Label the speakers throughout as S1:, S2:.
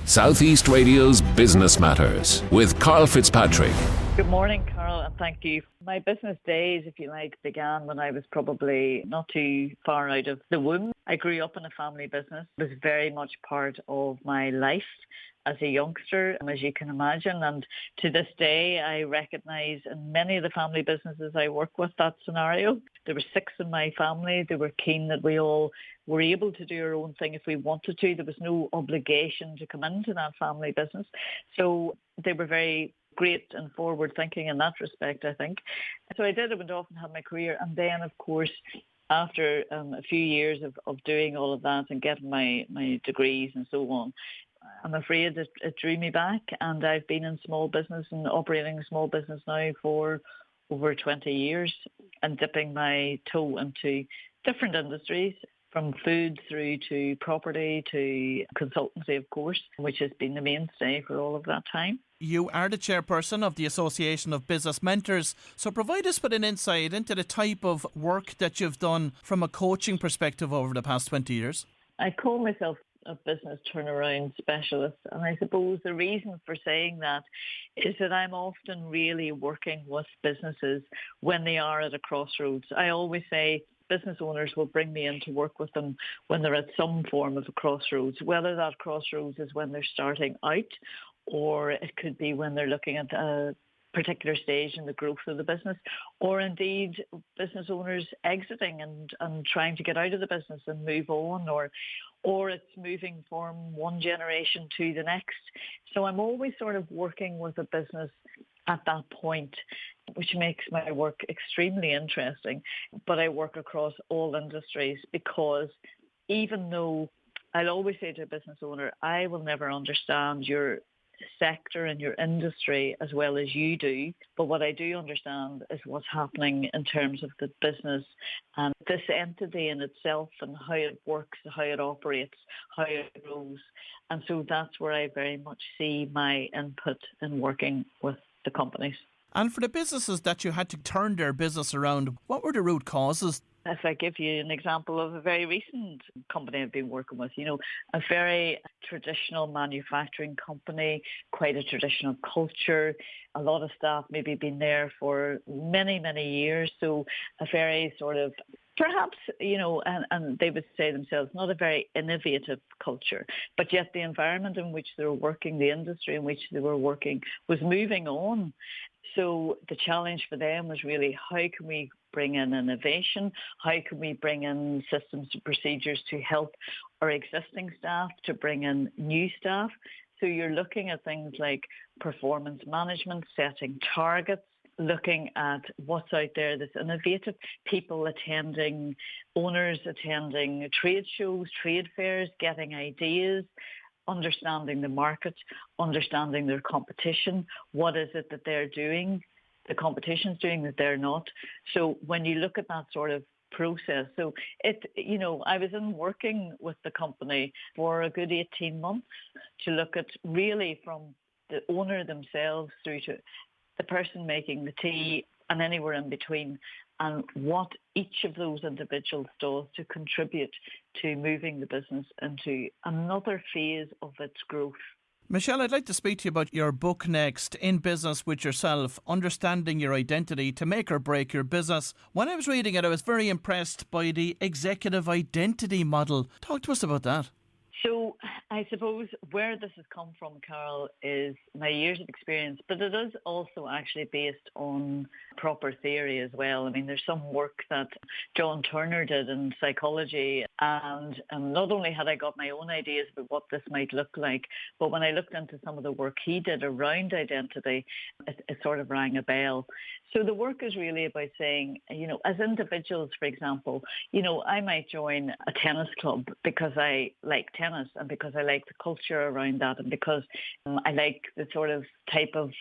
S1: Southeast Radio's Business Matters with Karl Fitzpatrick.
S2: Good morning, Carl, and thank you. My business days, if you like, began when I was probably not too far out of the womb. I grew up in a family business. It was very much part of my life as a youngster, as you can imagine. And to this day, I recognise in many of the family businesses I work with that scenario. There were 6 in my family. They were keen that we all were able to do our own thing if we wanted to. There was no obligation to come into that family business. So they were very great and forward thinking in that respect, I think. So I went off and had my career. And then, of course, after a few years of doing all of that and getting my degrees and so on, I'm afraid it drew me back. And I've been in small business and operating a small business now for over 20 years and dipping my toe into different industries, from food through to property to consultancy, of course, which has been the mainstay for all of that time.
S3: You are the chairperson of the Association of Business Mentors, so provide us with an insight into the type of work that you've done from a coaching perspective over the past 20 years.
S2: I call myself a business turnaround specialist, and I suppose the reason for saying that is that I'm often really working with businesses when they are at a crossroads. I always say business owners will bring me in to work with them when they're at some form of a crossroads, whether that crossroads is when they're starting out, or it could be when they're looking at a particular stage in the growth of the business, or indeed business owners exiting and trying to get out of the business and move on, or it's moving from one generation to the next. So I'm always sort of working with a business at that point, which makes my work extremely interesting. But I work across all industries because even though I'll always say to a business owner, I will never understand your sector and your industry as well as you do, but what I do understand is what's happening in terms of the business and this entity in itself and how it works, how it operates, how it grows. And so that's where I very much see my input in working with the companies.
S3: And for the businesses that you had to turn their business around, what were the root causes?
S2: If I give you an example of a very recent company I've been working with, a very traditional manufacturing company, quite a traditional culture, a lot of staff maybe been there for many, many years. So a very sort of, perhaps, and they would say themselves, not a very innovative culture, but yet the environment in which they were working, the industry in which they were working was moving on. So the challenge for them was really, how can we bring in innovation? How can we bring in systems and procedures to help our existing staff, to bring in new staff? So you're looking at things like performance management, setting targets, looking at what's out there that's innovative, people attending, owners attending trade shows, trade fairs, getting ideas, understanding the market, understanding their competition. What is it that they're doing, the competition's doing that they're not? So when you look at that sort of process, so I was in working with the company for a good 18 months to look at really from the owner themselves through to the person making the tea and anywhere in between, and what each of those individuals does to contribute to moving the business into another phase of its growth.
S3: Michelle, I'd like to speak to you about your book next, In Business with Yourself, Understanding Your Identity to Make or Break Your Business. When I was reading it, I was very impressed by the executive identity model. Talk to us about that.
S2: So I suppose where this has come from, Carl, is my years of experience, but it is also actually based on proper theory as well. I mean, there's some work that John Turner did in psychology, and not only had I got my own ideas about what this might look like, but when I looked into some of the work he did around identity, it sort of rang a bell. So the work is really about saying, as individuals, for example, I might join a tennis club because I like tennis and because I like the culture around that and because I like the sort of type of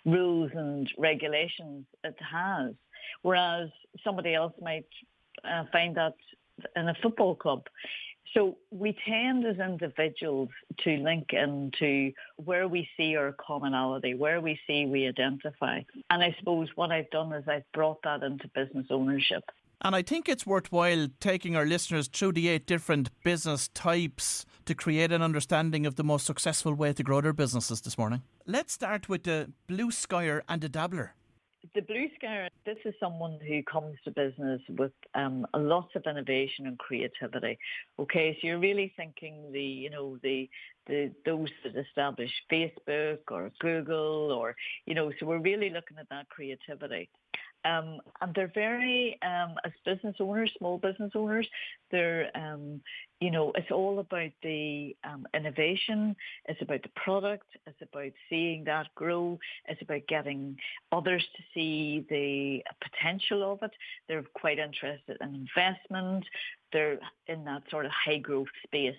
S2: rules and regulations it has. Whereas somebody else might find that in a football club. So we tend as individuals to link into where we see our commonality, where we see we identify. And I suppose what I've done is I've brought that into business ownership.
S3: And I think it's worthwhile taking our listeners through the 8 different business types to create an understanding of the most successful way to grow their businesses this morning. Let's start with the blue skyer and the dabbler.
S2: The blue sky, this is someone who comes to business with lots of innovation and creativity. Okay, so you're really thinking those that establish Facebook or Google or, so we're really looking at that creativity. And they're very, as business owners, small business owners, they're, it's all about the innovation. It's about the product. It's about seeing that grow. It's about getting others to see the potential of it. They're quite interested in investment. They're in that sort of high growth space.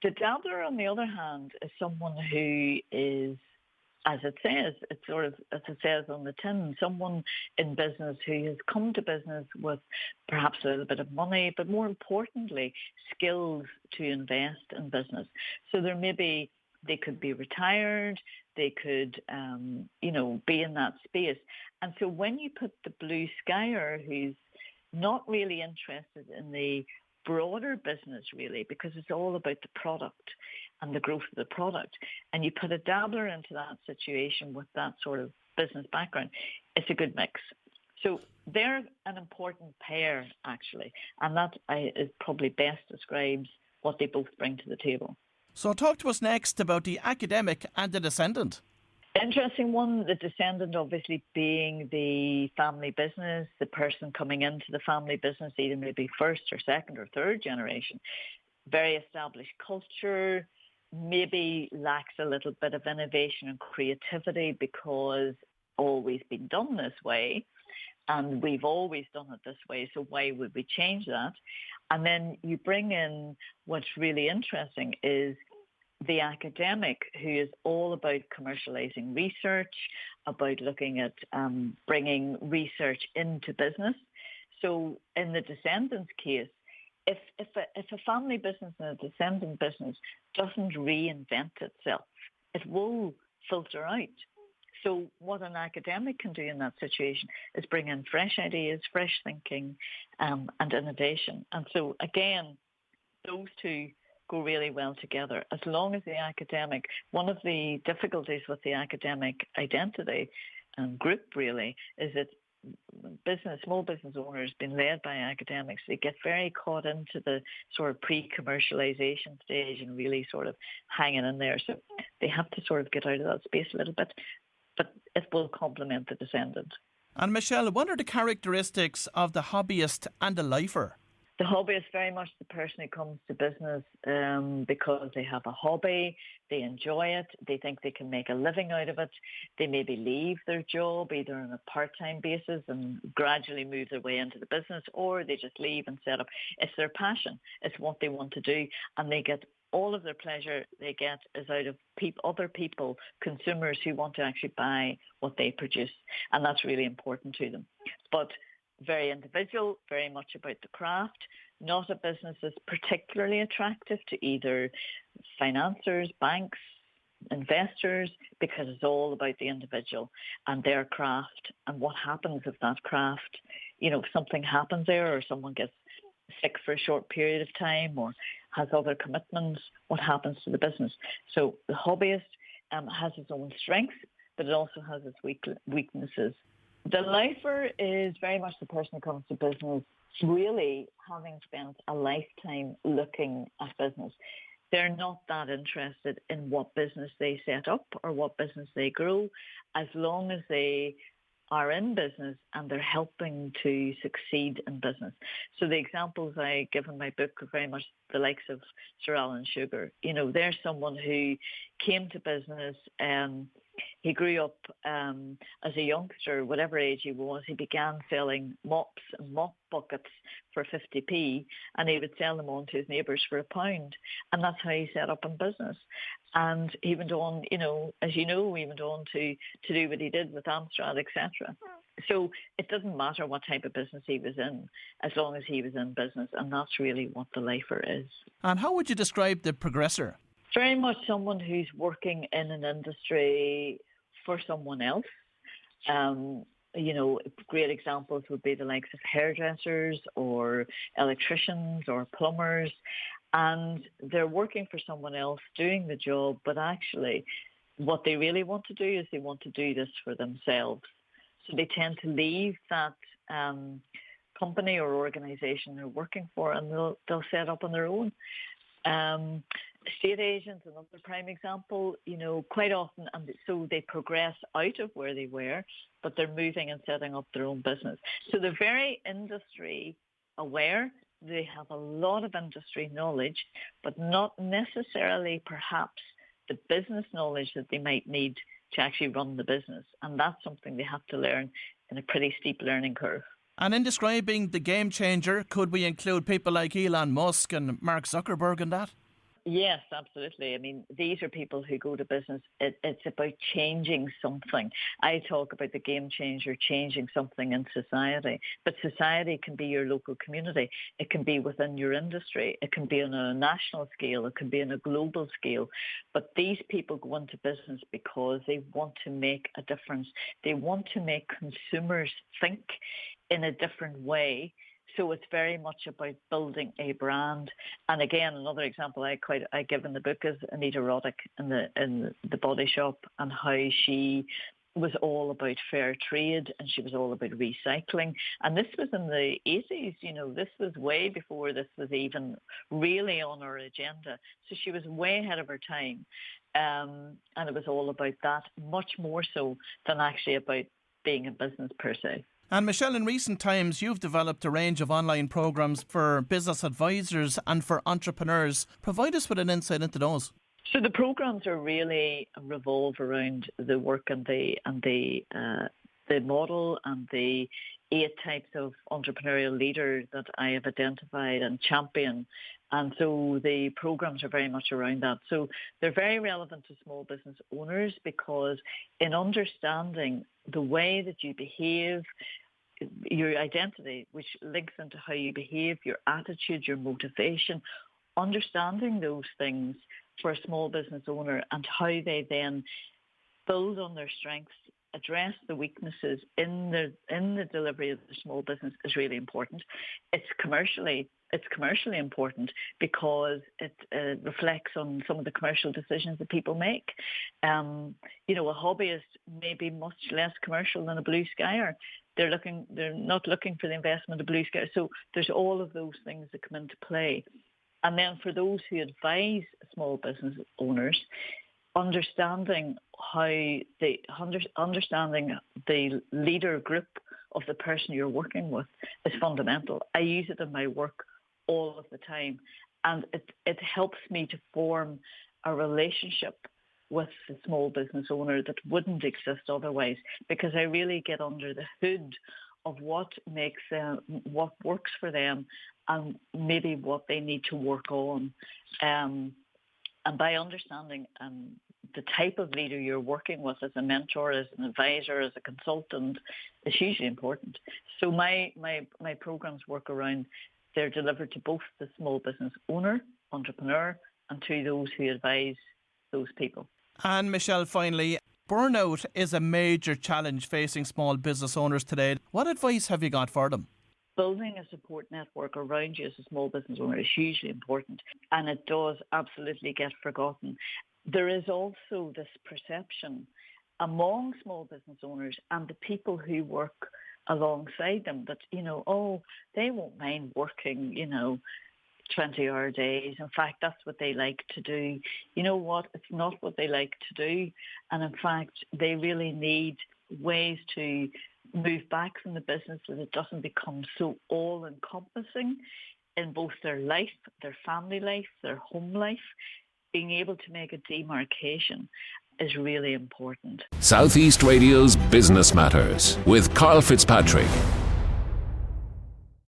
S2: The dabbler, on the other hand, is someone who is, as it says on the tin, someone in business who has come to business with perhaps a little bit of money, but more importantly, skills to invest in business. So they could be retired, they could, be in that space. And so when you put the blue skyer who's not really interested in the broader business really, because it's all about the product and the growth of the product, and you put a dabbler into that situation with that sort of business background, it's a good mix. So they're an important pair actually, and that is probably best describes what they both bring to the table.
S3: So talk to us next about the academic and the descendant.
S2: Interesting one, the descendant obviously being the family business, the person coming into the family business, either maybe first or second or third generation. Very established culture, maybe lacks a little bit of innovation and creativity because always been done this way, and we've always done it this way, so why would we change that? And then you bring in what's really interesting is the academic who is all about commercializing research, about looking at bringing research into business. So in the descendant's case, if a family business and a descendant business doesn't reinvent itself, it will filter out. So what an academic can do in that situation is bring in fresh ideas, fresh thinking, and innovation. And so again, those two go really well together. As long as the academic, one of the difficulties with the academic identity and group really is that small business owners been led by academics. They get very caught into the sort of pre-commercialization stage and really sort of hanging in there. So they have to sort of get out of that space a little bit, but it will complement the descendant.
S3: And Michelle, what are the characteristics of the hobbyist and the lifer?
S2: The hobby is very much the person who comes to business because they have a hobby, they enjoy it, they think they can make a living out of it. They maybe leave their job either on a part-time basis and gradually move their way into the business, or they just leave and set up. It's their passion. It's what they want to do, and they get all of their pleasure they get is out of other people, consumers who want to actually buy what they produce, and that's really important to them. But very individual, very much about the craft, not a business that's particularly attractive to either financiers, banks, investors, because it's all about the individual and their craft and what happens if that craft, if something happens there or someone gets sick for a short period of time or has other commitments, what happens to the business? So the hobbyist has its own strengths, but it also has its weaknesses. The lifer is very much the person who comes to business really having spent a lifetime looking at business. They're not that interested in what business they set up or what business they grow, as long as they are in business and they're helping to succeed in business. So the examples I give in my book are very much the likes of Sir Alan Sugar. They're someone who came to business. He grew up as a youngster, whatever age he was. He began selling mops and mop buckets for 50p, and he would sell them on to his neighbours for £1. And that's how he set up in business. And he went on, as you know, he went on to do what he did with Amstrad, etc. So it doesn't matter what type of business he was in, as long as he was in business. And that's really what the lifer is.
S3: And how would you describe the progressor?
S2: Very much someone who's working in an industry for someone else. Great examples would be the likes of hairdressers or electricians or plumbers. And they're working for someone else doing the job, but actually what they really want to do is they want to do this for themselves. So they tend to leave that company or organisation they're working for, and they'll set up on their own. Estate agents, another prime example, quite often, and so they progress out of where they were, but they're moving and setting up their own business. So they're very industry aware. They have a lot of industry knowledge, but not necessarily perhaps the business knowledge that they might need to actually run the business. And that's something they have to learn in a pretty steep learning curve.
S3: And in describing the game changer, could we include people like Elon Musk and Mark Zuckerberg in that?
S2: Yes, absolutely. I mean, these are people who go to business. It's about changing something. I talk about the game changer, changing something in society. But society can be your local community. It can be within your industry. It can be on a national scale. It can be on a global scale. But these people go into business because they want to make a difference. They want to make consumers think in a different way. So it's very much about building a brand. And again, another example I give in the book is Anita Roddick in the Body Shop, and how she was all about fair trade and she was all about recycling. And this was in the 80s, this was way before this was even really on our agenda. So she was way ahead of her time. And it was all about that, much more so than actually about being a business per se.
S3: And Michelle, in recent times, you've developed a range of online programs for business advisors and for entrepreneurs. Provide us with an insight into those.
S2: So the programs are really revolve around the work and the model and the 8 types of entrepreneurial leaders that I have identified and championed. And so the programs are very much around that. So they're very relevant to small business owners, because in understanding the way that you behave, your identity, which links into how you behave, your attitude, your motivation, understanding those things for a small business owner and how they then build on their strengths, address the weaknesses in the delivery of the small business is really important. It's commercially important because it reflects on some of the commercial decisions that people make. A hobbyist may be much less commercial than a blue skyer. They're not looking for the investment of blue sky. So there's all of those things that come into play. And then for those who advise small business owners, understanding the leader group of the person you're working with is fundamental. I use it in my work all of the time, and it helps me to form a relationship with the small business owner that wouldn't exist otherwise, because I really get under the hood of what makes them, what works for them, and maybe what they need to work on. And by understanding the type of leader you're working with as a mentor, as an advisor, as a consultant, is hugely important. So my programs work around, they're delivered to both the small business owner, entrepreneur, and to those who advise those people.
S3: And Michelle, finally, burnout is a major challenge facing small business owners today. What advice have you got for them?
S2: Building a support network around you as a small business owner is hugely important, and it does absolutely get forgotten. There is also this perception among small business owners and the people who work alongside them that, they won't mind working, 20-hour days. In fact, that's what they like to do. You know what? It's not what they like to do. And in fact, they really need ways to move back from the business so that it doesn't become so all-encompassing in both their life, their family life, their home life. Being able to make a demarcation is really important.
S1: Southeast Radio's Business Matters with Karl Fitzpatrick.